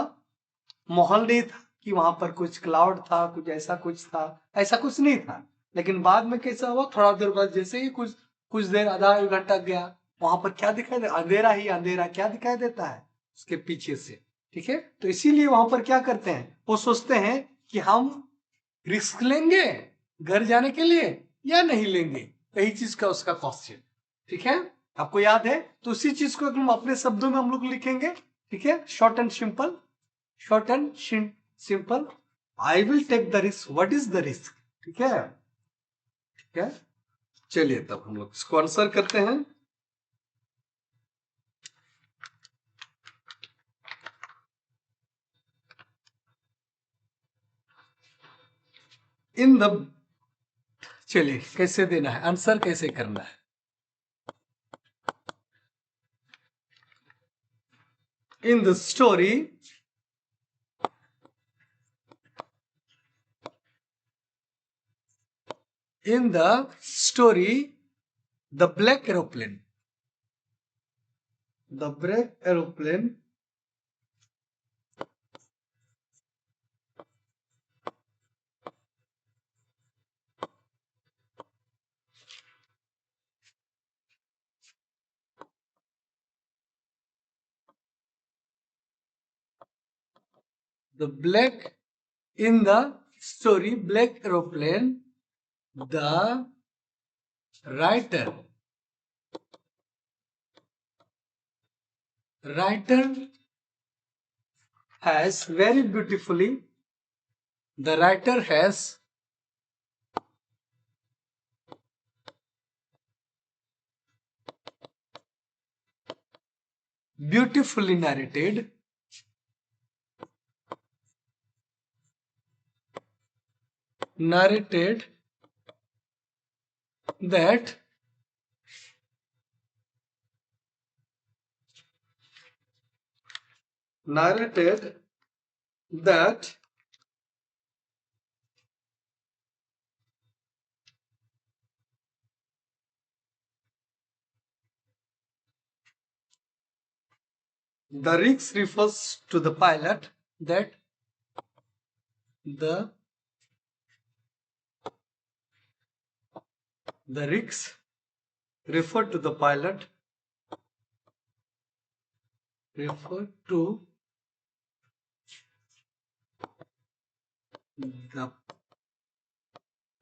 माहौल नहीं था कि वहां पर कुछ क्लाउड था, कुछ ऐसा कुछ था, ऐसा कुछ नहीं था। लेकिन बाद में कैसा हुआ, थोड़ा देर बाद जैसे ही कुछ कुछ देर, आधा एक घंटा गया, वहां पर क्या दिखाई दे? अंधेरा ही अंधेरा क्या दिखाई देता है उसके पीछे से। ठीक है, तो इसीलिए वहां पर क्या करते हैं, वो सोचते हैं कि हम रिस्क लेंगे घर जाने के लिए या नहीं लेंगे, यही चीज का उसका क्वेश्चन। ठीक है, आपको याद है? तो उसी चीज को हम अपने शब्दों में हम लोग लिखेंगे। ठीक है, short and simple, short and simple, I will take the risk. What is the risk? ठीक है, ठीक है, चलिए तब हम लोग इसको आंसर करते हैं। इन द, चलिए कैसे देना है आंसर, कैसे करना है? In the story, in the story, the black aeroplane, the black aeroplane the black in the story Black Aeroplane, the writer has very beautifully, the writer has beautifully narrated that the risk refers to the pilot, that the risk refer to the pilot, refer to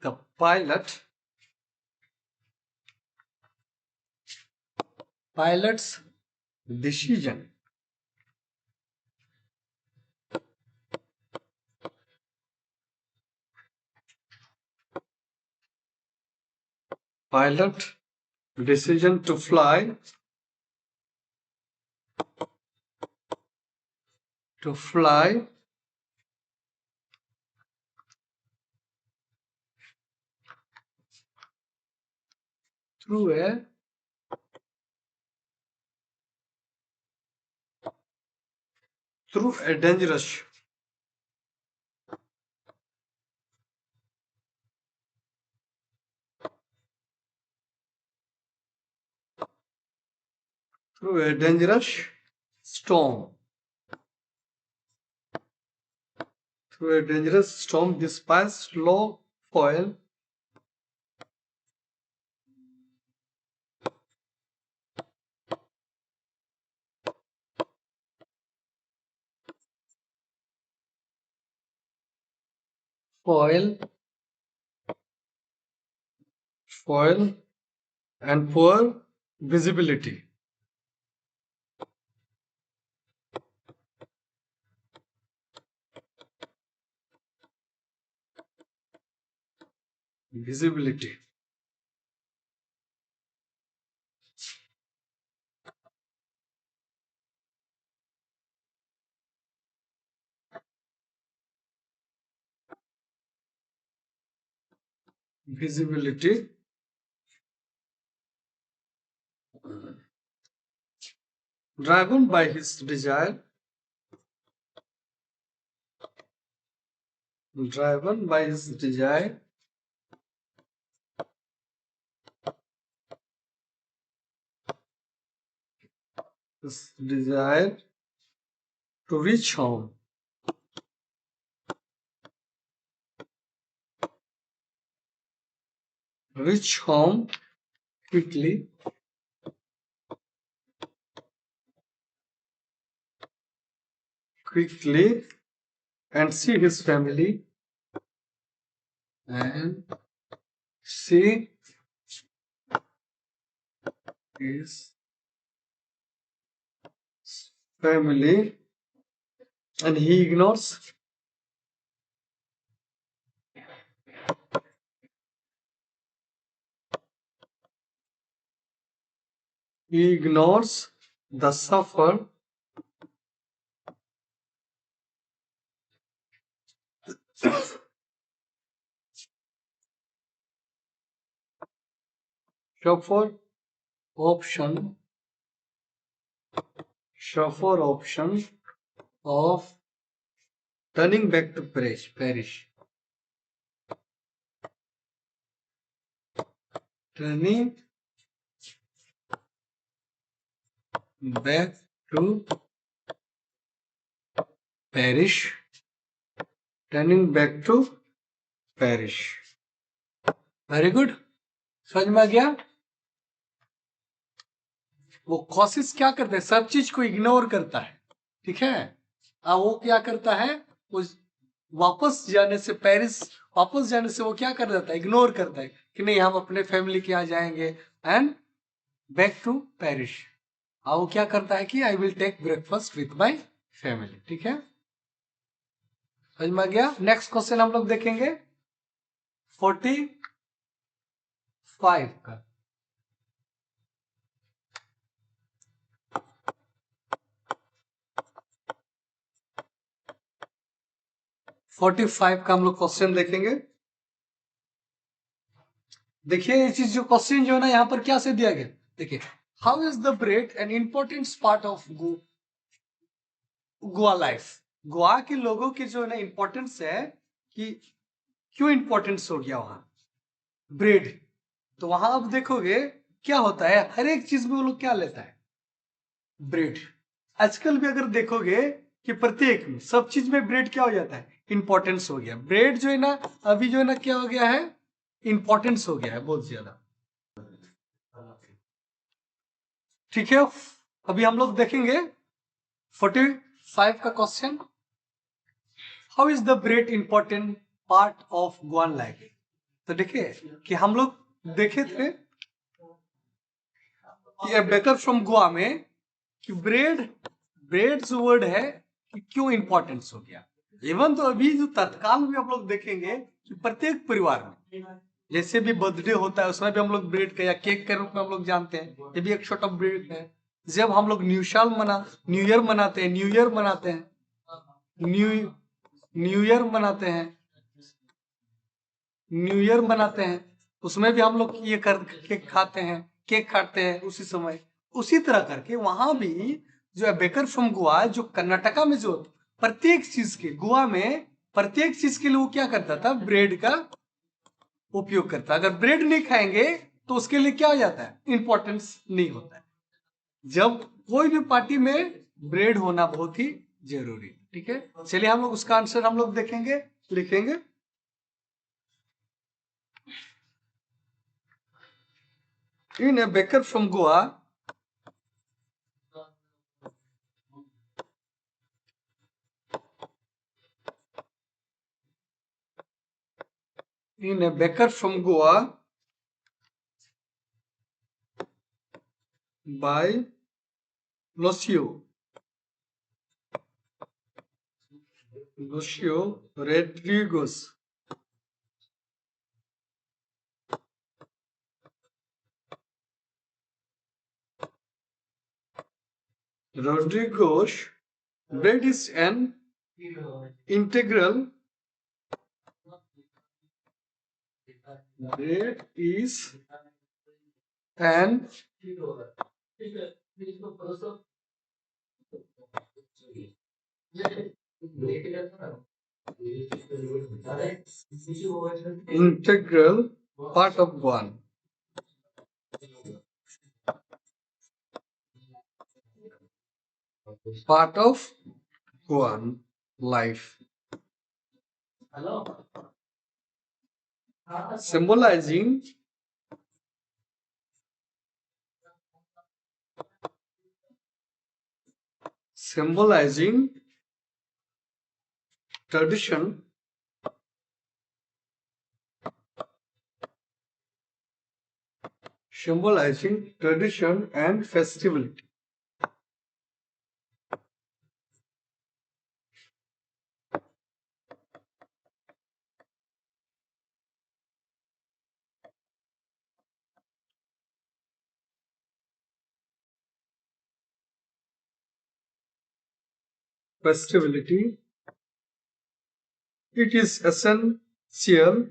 the pilot's decision to fly through a dangerous storm. Despite low fuel and poor visibility. Visibility. Visibility. Driven by his desire. Driven by his desire. His desire to reach home. Reach home quickly. And see his family and see his family, and he ignores the suffer suffer option of turning back to perish. Turning back to perish. Turning back to perish. Very good, समझ में आ गया? वो कोशिश क्या करता है, सब चीज को इग्नोर करता है, ठीक है। अब वो क्या करता है, उस वापस जाने से, पेरिस वापस जाने से वो क्या कर देता है, इग्नोर करता है कि नहीं हम अपने फैमिली के यहाँ जाएंगे एंड बैक टू पेरिस। अब वो क्या करता है कि I will take breakfast with my family. ठीक है, समझ में आ गया। नेक्स्ट क्वेश्चन हम लोग देखेंगे 45 का। 45 का हम लोग क्वेश्चन देखेंगे। देखिए ये चीज जो क्वेश्चन जो है ना यहाँ पर क्या से दिया गया, देखिए how is the bread an important part of Goa life. Goa के लोगों की जो है ना इंपॉर्टेंस है कि क्यों इंपॉर्टेंस हो गया वहां ब्रेड। तो वहां आप देखोगे क्या होता है, हर एक चीज में वो लोग क्या लेता है, ब्रेड। आजकल भी अगर देखोगे कि प्रत्येक में सब चीज में ब्रेड क्या हो जाता है, इंपॉर्टेंस हो गया। ब्रेड जो है ना अभी जो है ना क्या हो गया है, इंपॉर्टेंस हो गया है बहुत ज्यादा। ठीक है, अभी हम लोग देखेंगे 45 का question, how is the bread important part of Goan life. तो देखिए कि हम लोग देखे थे कि बेकर फ्रॉम गोवा में कि ब्रेड, ब्रेड जो वर्ड है कि क्यों इंपॉर्टेंस हो गया। इवन तो अभी जो तत्काल में हम लोग देखेंगे कि प्रत्येक परिवार में जैसे भी बर्थडे होता है उसमें भी हम लोग ब्रेड का या केक के रूप में हम लोग जानते हैं, ये भी एक छोटा ब्रेड है। जब हम लोग न्यू ईयर मनाते हैं, न्यू न्यू ईयर मनाते हैं, न्यू ईयर मनाते हैं, उसमें भी हम लोग ये कर केक खाते हैं, केक काटते हैं उसी समय। उसी तरह करके वहां भी जो है बेकर फ्रॉम गोवा, जो कर्नाटका में जो प्रत्येक चीज के, गोवा में प्रत्येक चीज के लिए वो क्या करता था, ब्रेड का उपयोग करता। अगर ब्रेड नहीं खाएंगे तो उसके लिए क्या हो जाता है, इंपॉर्टेंस नहीं होता है। जब कोई भी पार्टी में ब्रेड होना बहुत ही जरूरी। ठीक है, चलिए हम लोग उसका आंसर हम लोग देखेंगे, लिखेंगे। In a baker from Goa, in a baker from Goa by Lucio Rodriguez. Rodriguez, bread is an integral. Bread is an integral part of one. Part of one life. Symbolizing tradition, and festivality. Festivality. It is essential.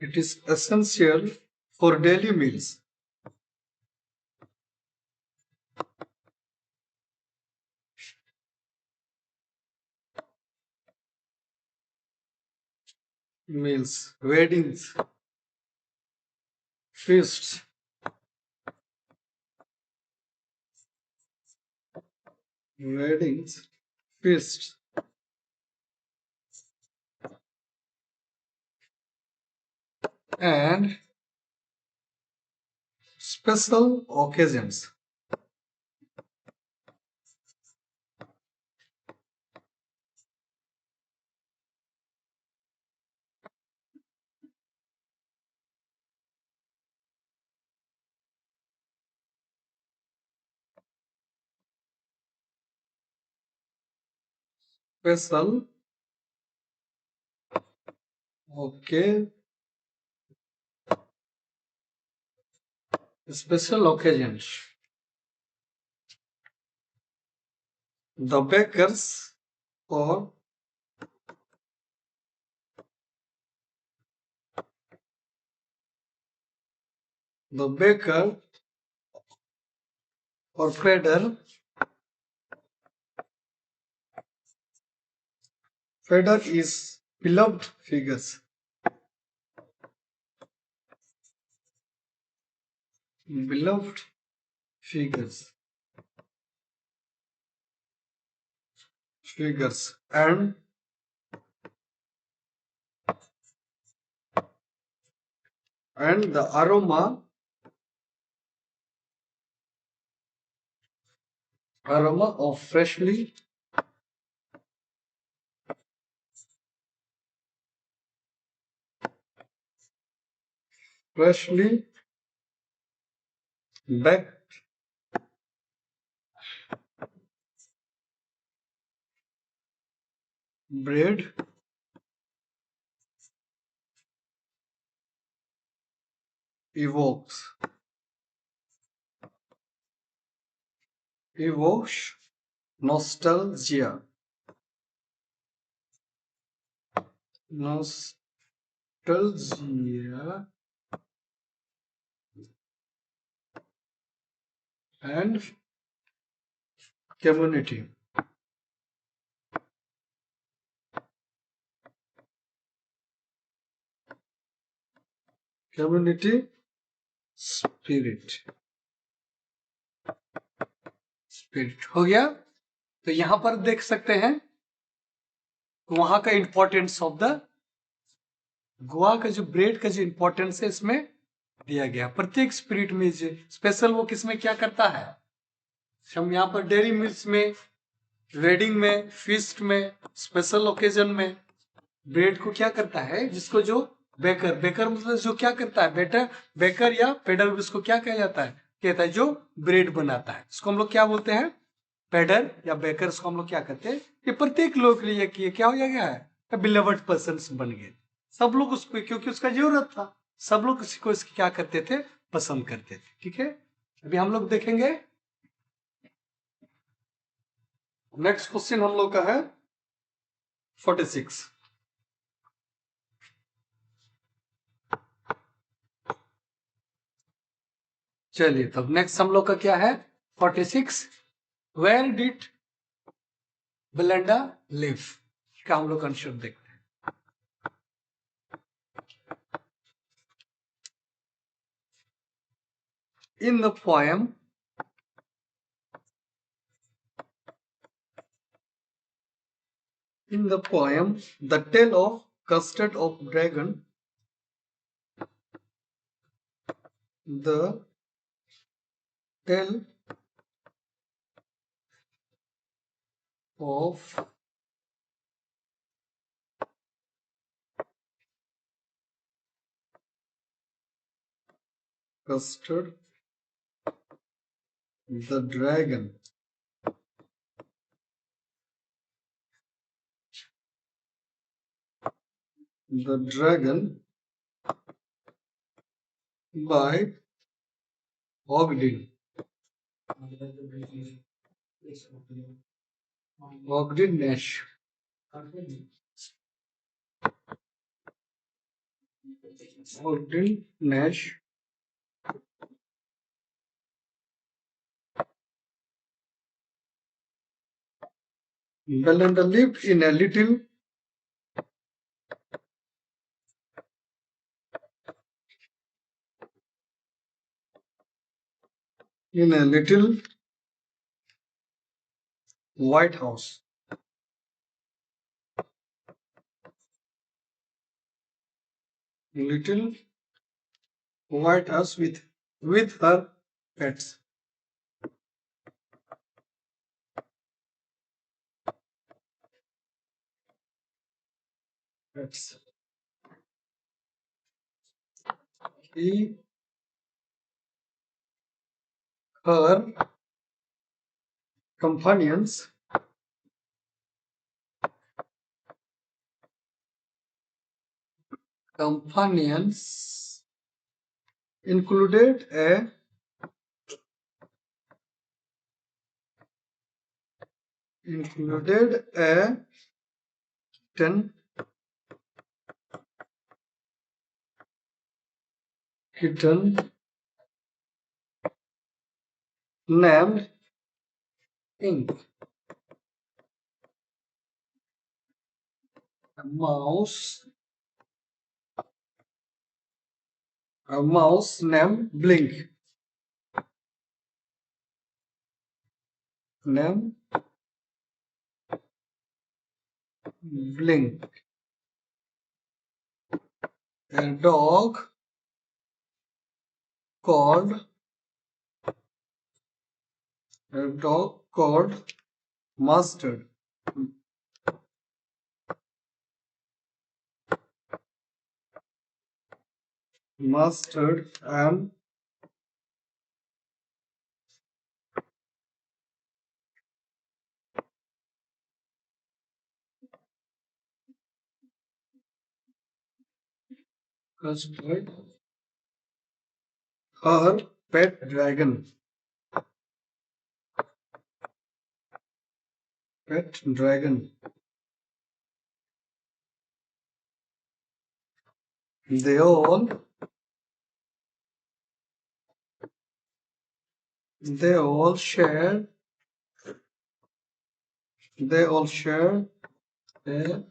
It is essential for daily meals. Weddings, feasts, weddings, feasts, and Special occasions. Special okay. Special occasions. The bakers or the baker or feeder. Feeder is beloved figures. Beloved figures. Figures and the aroma of freshly baked bread evokes nostalgia. Nostalgia and community. Community spirit. Spirit हो गया। तो यहां पर देख सकते हैं वहां का इंपॉर्टेंस ऑफ द गोवा का जो ब्रेड का जो इंपॉर्टेंस है इसमें दिया गया। प्रत्येक स्पिरिट में जो स्पेशल वो किसमें क्या करता है, हम यहाँ पर डेयरी मिल्स में, वेडिंग में, फीस्ट में, स्पेशल ओकेजन में ब्रेड को क्या करता है, जिसको जो बेकर, बेकर मतलब जो क्या करता है, बेटर बेकर या पेडर, उसको क्या कहा जाता है, कहता है जो ब्रेड बनाता है, इसको हम लोग क्या बोलते हैं, पेडर या बेकर। इसको हम लोग क्या कहते हैं, ये प्रत्येक लोग के लिए कि क्या हो गया है, बिलवड पर्सन बन गए। सब लोग उसको, क्योंकि उसका जरूरत था, सब लोग उसी को इसकी क्या करते थे, पसंद करते थे। ठीक है, अभी हम लोग देखेंगे नेक्स्ट क्वेश्चन हम लोग का है 46। चलिए तब नेक्स्ट हम लोग का क्या है 46। वेयर डिड बेलेंडा लिव का हम लोग आंसर देखते हैं। In the poem the tale of custard of dragon, the tale of custard the dragon by Ogden Nash. Ogden Nash Belinda lived in a little white house. Little white house with her pets. Pets he her companions included a kitten named Ink. A mouse named Blink. A dog called Mustard. And custard. Her pet dragon. They all shared a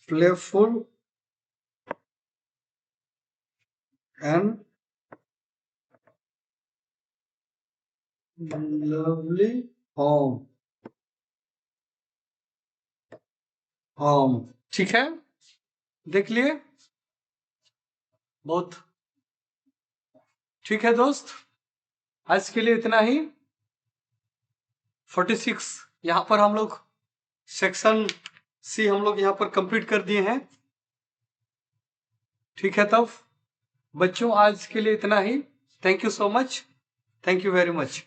playful and lovely home. ठीक है, देख लिए। बहुत ठीक है दोस्त, आज के लिए इतना ही। 46 यहाँ पर हम लोग सेक्शन सी हम लोग यहाँ पर कंप्लीट कर दिए हैं। ठीक है तब बच्चों, आज के लिए इतना ही। Thank you so much, thank you very much.